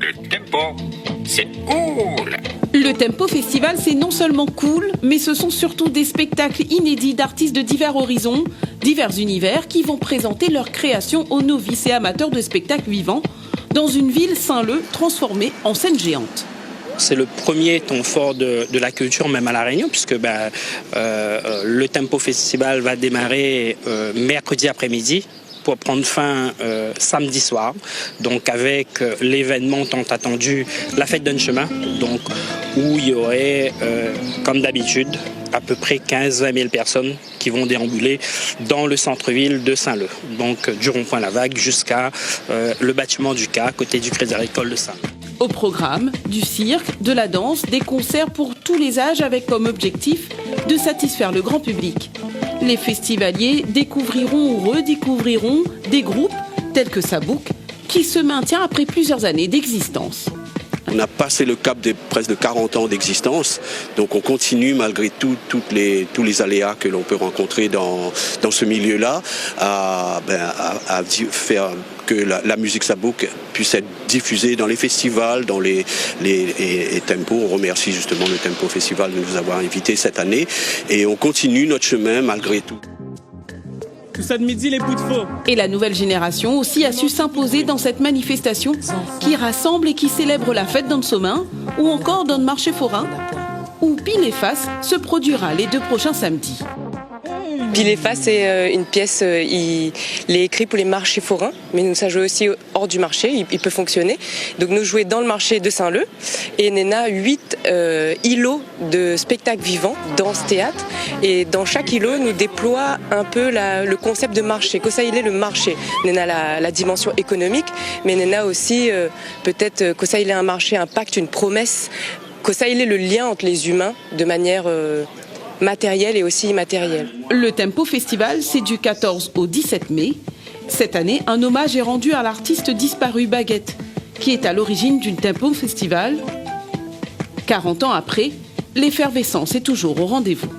Le tempo, c'est cool. Le Tempo Festival, c'est non seulement cool, mais ce sont surtout des spectacles inédits d'artistes de divers horizons, divers univers, qui vont présenter leurs créations aux novices et amateurs de spectacles vivants dans une ville, Saint-Leu, transformée en scène géante. C'est le premier temps fort de la culture, même à La Réunion, puisque le Tempo Festival va démarrer mercredi après-midi pour prendre fin samedi soir, donc avec l'événement tant attendu, la fête d'un chemin, donc où il y aurait, comme d'habitude, à peu près 15-20 000 personnes qui vont déambuler dans le centre-ville de Saint-Leu, donc du rond-point La Vague jusqu'à le bâtiment du CA, à côté du Crédit Agricole de Saint-Leu. Au programme, du cirque, de la danse, des concerts pour tous les âges avec comme objectif de satisfaire le grand public. Les festivaliers découvriront ou redécouvriront des groupes tels que Sabouk qui se maintient après plusieurs années d'existence. On a passé le cap des presque 40 ans d'existence, donc on continue malgré tous les aléas que l'on peut rencontrer dans ce milieu-là à faire que la musique Sabouk puisse être diffusée dans les festivals, dans les tempos. On remercie justement le Tempo Festival de nous avoir invités cette année et on continue notre chemin malgré tout. Tout ça de midi, les bouts de faux. Et la nouvelle génération aussi a su s'imposer dans cette manifestation qui rassemble et qui célèbre la fête d'Ansomin ou encore dans le marché forain où Pile et Face se produira les 2 prochains samedis. Pile et Face, c'est une pièce, il est écrit pour les marchés forains, mais nous, ça joue aussi hors du marché, il peut fonctionner. Donc nous jouons dans le marché de Saint-Leu et Nena 8 îlots de spectacles vivants dans ce théâtre. Et dans chaque îlot, nous déploie un peu le concept de marché. Kosaïle est le marché. Nena la dimension économique, mais Nena aussi peut-être Kosaïle est un marché, un pacte, une promesse. Kosaïle est le lien entre les humains de manière matérielle et aussi immatérielle. Le Tempo Festival, c'est du 14 au 17 mai. Cette année, un hommage est rendu à l'artiste disparu Baguette, qui est à l'origine du Tempo Festival. 40 ans après, l'effervescence est toujours au rendez-vous.